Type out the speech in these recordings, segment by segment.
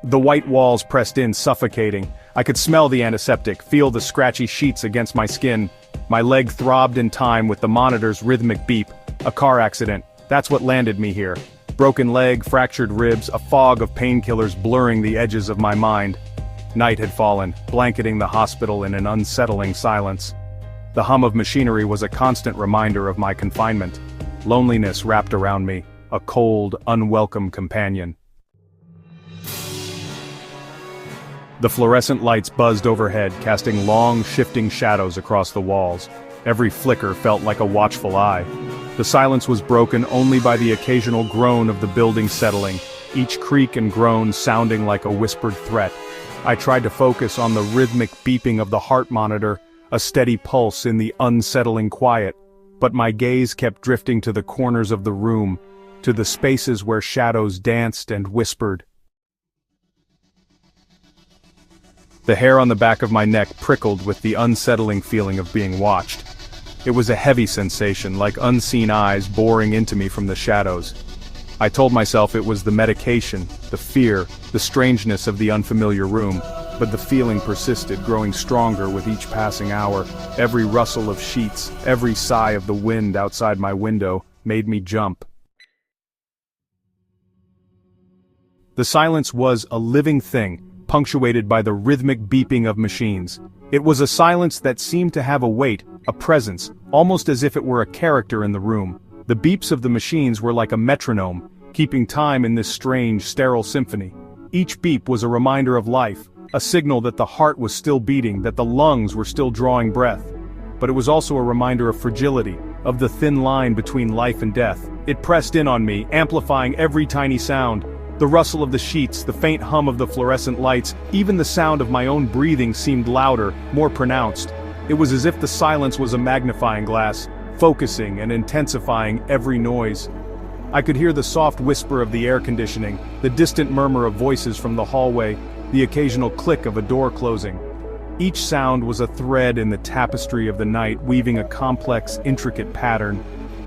The white walls pressed in, suffocating. I could smell the antiseptic, feel the scratchy sheets against my skin. My leg throbbed in time with the monitor's rhythmic beep. A car accident. That's what landed me here. Broken leg, fractured ribs, a fog of painkillers blurring the edges of my mind. Night had fallen, blanketing the hospital in an unsettling silence. The hum of machinery was a constant reminder of my confinement. Loneliness wrapped around me, a cold, unwelcome companion. The fluorescent lights buzzed overhead, casting long, shifting shadows across the walls. Every flicker felt like a watchful eye. The silence was broken only by the occasional groan of the building settling, each creak and groan sounding like a whispered threat. I tried to focus on the rhythmic beeping of the heart monitor, a steady pulse in the unsettling quiet, but my gaze kept drifting to the corners of the room, to the spaces where shadows danced and whispered. The hair on the back of my neck prickled with the unsettling feeling of being watched. It was a heavy sensation, like unseen eyes boring into me from the shadows. I told myself it was the medication, the fear, the strangeness of the unfamiliar room, but the feeling persisted, growing stronger with each passing hour. Every rustle of sheets, every sigh of the wind outside my window, made me jump. The silence was a living thing, punctuated by the rhythmic beeping of machines. It was a silence that seemed to have a weight, a presence, almost as if it were a character in the room. The beeps of the machines were like a metronome, keeping time in this strange, sterile symphony. Each beep was a reminder of life, a signal that the heart was still beating, that the lungs were still drawing breath. But it was also a reminder of fragility, of the thin line between life and death. It pressed in on me, amplifying every tiny sound. The rustle of the sheets, the faint hum of the fluorescent lights, even the sound of my own breathing seemed louder, more pronounced. It was as if the silence was a magnifying glass, focusing and intensifying every noise. I could hear the soft whisper of the air conditioning, the distant murmur of voices from the hallway, the occasional click of a door closing. Each sound was a thread in the tapestry of the night, weaving a complex, intricate pattern.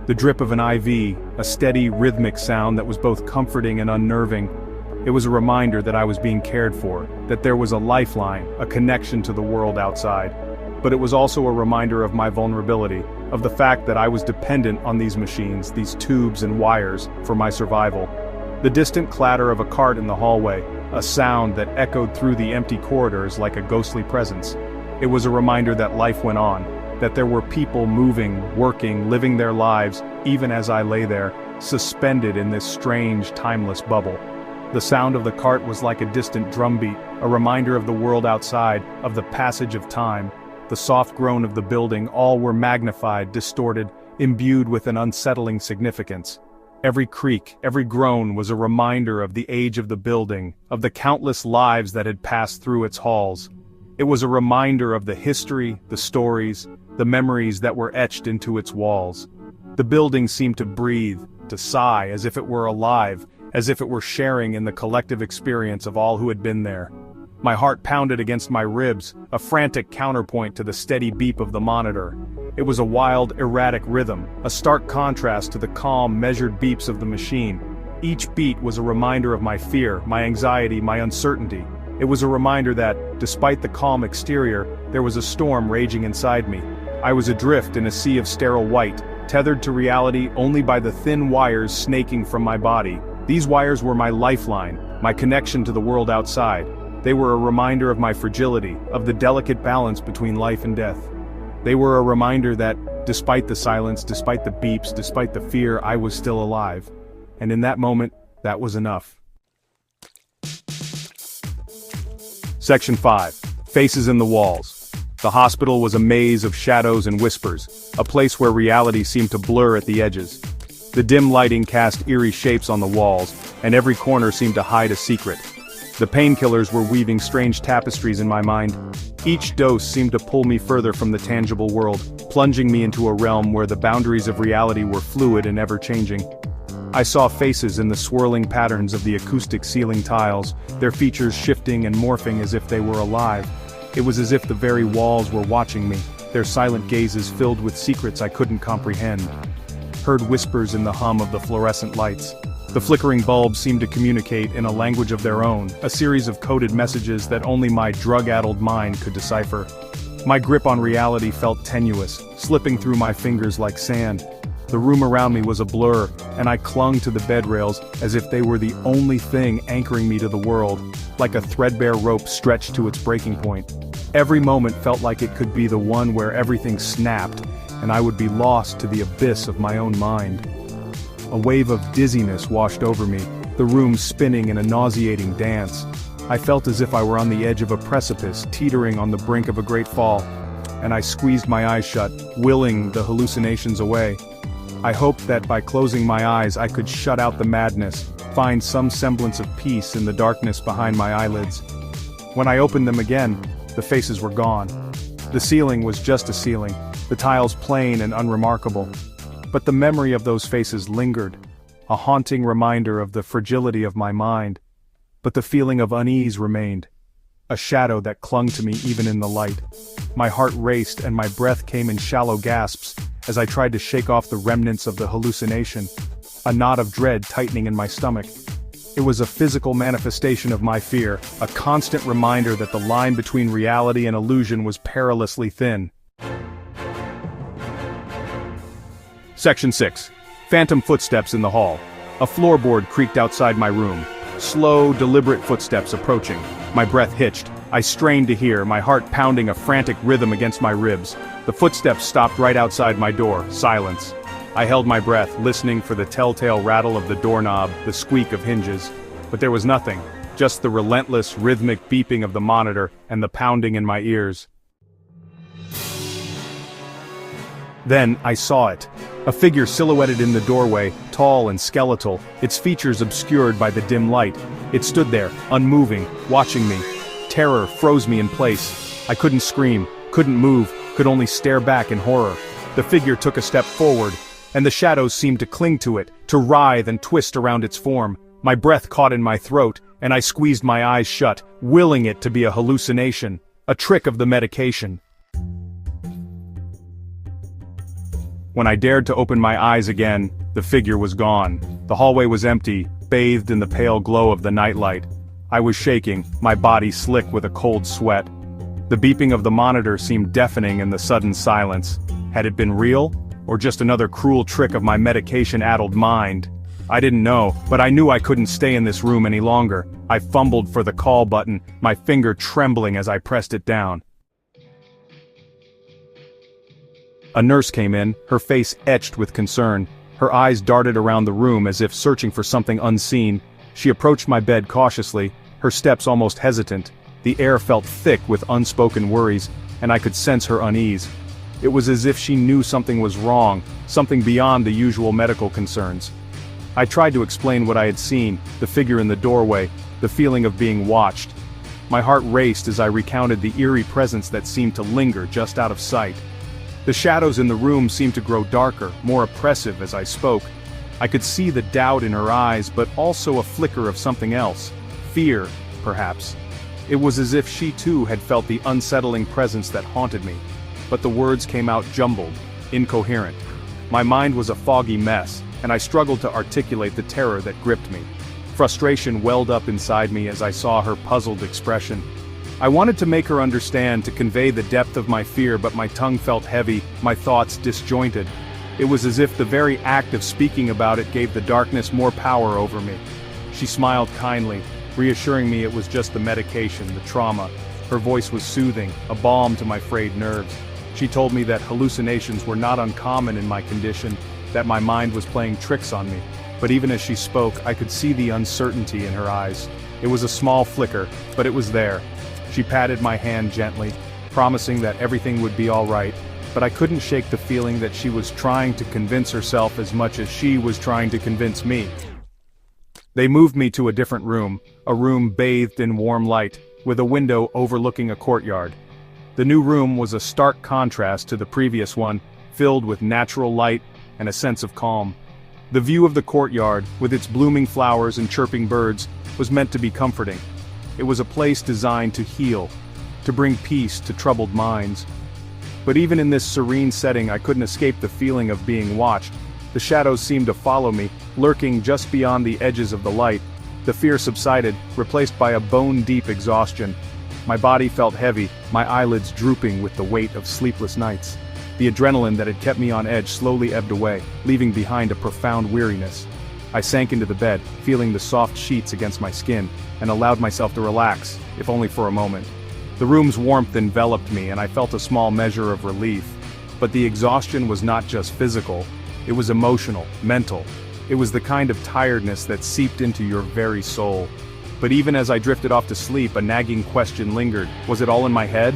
The drip of an IV, a steady, rhythmic sound that was both comforting and unnerving. It was a reminder that I was being cared for, that there was a lifeline, a connection to the world outside. But it was also a reminder of my vulnerability, of the fact that I was dependent on these machines, these tubes and wires, for my survival. The distant clatter of a cart in the hallway, a sound that echoed through the empty corridors like a ghostly presence. It was a reminder that life went on, that there were people moving, working, living their lives, even as I lay there, suspended in this strange, timeless bubble. The sound of the cart was like a distant drumbeat, a reminder of the world outside, of the passage of time. The soft groan of the building, all were magnified, distorted, imbued with an unsettling significance. Every creak, every groan was a reminder of the age of the building, of the countless lives that had passed through its halls. It was a reminder of the history, the stories, the memories that were etched into its walls. The building seemed to breathe, to sigh, as if it were alive, as if it were sharing in the collective experience of all who had been there. My heart pounded against my ribs, a frantic counterpoint to the steady beep of the monitor. It was a wild, erratic rhythm, a stark contrast to the calm, measured beeps of the machine. Each beat was a reminder of my fear, my anxiety, my uncertainty. It was a reminder that, despite the calm exterior, there was a storm raging inside me. I was adrift in a sea of sterile white, tethered to reality only by the thin wires snaking from my body. These wires were my lifeline, my connection to the world outside. They were a reminder of my fragility, of the delicate balance between life and death. They were a reminder that, despite the silence, despite the beeps, despite the fear, I was still alive. And in that moment, that was enough. Section 5. Faces in the walls. The hospital was a maze of shadows and whispers, a place where reality seemed to blur at the edges. The dim lighting cast eerie shapes on the walls, and every corner seemed to hide a secret. The painkillers were weaving strange tapestries in my mind. Each dose seemed to pull me further from the tangible world, plunging me into a realm where the boundaries of reality were fluid and ever-changing. I saw faces in the swirling patterns of the acoustic ceiling tiles, their features shifting and morphing as if they were alive. It was as if the very walls were watching me, their silent gazes filled with secrets I couldn't comprehend. Heard whispers in the hum of the fluorescent lights. The flickering bulbs seemed to communicate in a language of their own, a series of coded messages that only my drug-addled mind could decipher. My grip on reality felt tenuous, slipping through my fingers like sand. The room around me was a blur, and I clung to the bed rails as if they were the only thing anchoring me to the world, like a threadbare rope stretched to its breaking point. Every moment felt like it could be the one where everything snapped, and I would be lost to the abyss of my own mind. A wave of dizziness washed over me, the room spinning in a nauseating dance. I felt as if I were on the edge of a precipice, teetering on the brink of a great fall, and I squeezed my eyes shut, willing the hallucinations away. I hoped that by closing my eyes I could shut out the madness, find some semblance of peace in the darkness behind my eyelids. When I opened them again, the faces were gone. The ceiling was just a ceiling, the tiles plain and unremarkable. But the memory of those faces lingered, a haunting reminder of the fragility of my mind. But the feeling of unease remained, a shadow that clung to me even in the light. My heart raced and my breath came in shallow gasps as I tried to shake off the remnants of the hallucination, a knot of dread tightening in my stomach. It was a physical manifestation of my fear, a constant reminder that the line between reality and illusion was perilously thin. Section 6. Phantom footsteps in the hall. A floorboard creaked outside my room. Slow, deliberate footsteps approaching. My breath hitched. I strained to hear, my heart pounding a frantic rhythm against my ribs. The footsteps stopped right outside my door. Silence. I held my breath, listening for the telltale rattle of the doorknob, the squeak of hinges. But there was nothing, just the relentless, rhythmic beeping of the monitor and the pounding in my ears. Then, I saw it. A figure silhouetted in the doorway, tall and skeletal, its features obscured by the dim light. It stood there, unmoving, watching me. Terror froze me in place. I couldn't scream, couldn't move, could only stare back in horror. The figure took a step forward, and the shadows seemed to cling to it, to writhe and twist around its form. My breath caught in my throat, and I squeezed my eyes shut, willing it to be a hallucination, a trick of the medication. When I dared to open my eyes again, the figure was gone. The hallway was empty, bathed in the pale glow of the nightlight. I was shaking, my body slick with a cold sweat. The beeping of the monitor seemed deafening in the sudden silence. Had it been real, or just another cruel trick of my medication-addled mind? I didn't know, but I knew I couldn't stay in this room any longer. I fumbled for the call button, my finger trembling as I pressed it down. A nurse came in, her face etched with concern. Her eyes darted around the room as if searching for something unseen. She approached my bed cautiously, her steps almost hesitant. The air felt thick with unspoken worries, and I could sense her unease. It was as if she knew something was wrong, something beyond the usual medical concerns. I tried to explain what I had seen, the figure in the doorway, the feeling of being watched. My heart raced as I recounted the eerie presence that seemed to linger just out of sight. The shadows in the room seemed to grow darker, more oppressive as I spoke. I could see the doubt in her eyes, but also a flicker of something else. Fear, perhaps. It was as if she too had felt the unsettling presence that haunted me. But the words came out jumbled, incoherent. My mind was a foggy mess, and I struggled to articulate the terror that gripped me. Frustration welled up inside me as I saw her puzzled expression. I wanted to make her understand, to convey the depth of my fear, but my tongue felt heavy, my thoughts disjointed. It was as if the very act of speaking about it gave the darkness more power over me. She smiled kindly, reassuring me it was just the medication, the trauma. Her voice was soothing, a balm to my frayed nerves. She told me that hallucinations were not uncommon in my condition, that my mind was playing tricks on me. But even as she spoke, I could see the uncertainty in her eyes. It was a small flicker, but it was there. She patted my hand gently, promising that everything would be all right, but I couldn't shake the feeling that she was trying to convince herself as much as she was trying to convince me. They moved me to a different room, a room bathed in warm light, with a window overlooking a courtyard. The new room was a stark contrast to the previous one, filled with natural light and a sense of calm. The view of the courtyard, with its blooming flowers and chirping birds, was meant to be comforting. It was a place designed to heal, to bring peace to troubled minds. But even in this serene setting, I couldn't escape the feeling of being watched. The shadows seemed to follow me, lurking just beyond the edges of the light. The fear subsided, replaced by a bone-deep exhaustion. My body felt heavy, my eyelids drooping with the weight of sleepless nights. The adrenaline that had kept me on edge slowly ebbed away, leaving behind a profound weariness. I sank into the bed, feeling the soft sheets against my skin, and allowed myself to relax, if only for a moment. The room's warmth enveloped me and I felt a small measure of relief. But the exhaustion was not just physical, it was emotional, mental. It was the kind of tiredness that seeped into your very soul. But even as I drifted off to sleep, a nagging question lingered. Was it all in my head?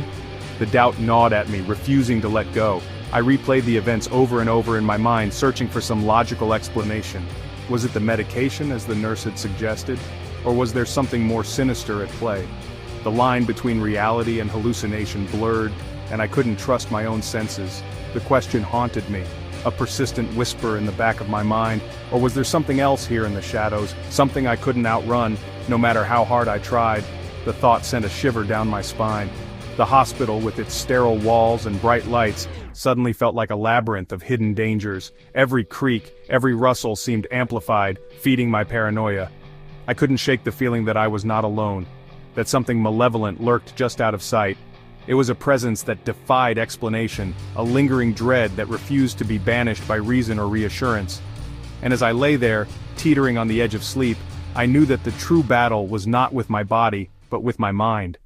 The doubt gnawed at me, refusing to let go. I replayed the events over and over in my mind, searching for some logical explanation. Was it the medication, as the nurse had suggested? Or was there something more sinister at play? The line between reality and hallucination blurred, and I couldn't trust my own senses. The question haunted me, a persistent whisper in the back of my mind. Or was there something else here in the shadows, something I couldn't outrun, no matter how hard I tried? The thought sent a shiver down my spine. The hospital, with its sterile walls and bright lights, suddenly felt like a labyrinth of hidden dangers. Every creak, every rustle seemed amplified, feeding my paranoia. I couldn't shake the feeling that I was not alone, that something malevolent lurked just out of sight. It was a presence that defied explanation, a lingering dread that refused to be banished by reason or reassurance. And as I lay there, teetering on the edge of sleep, I knew that the true battle was not with my body, but with my mind.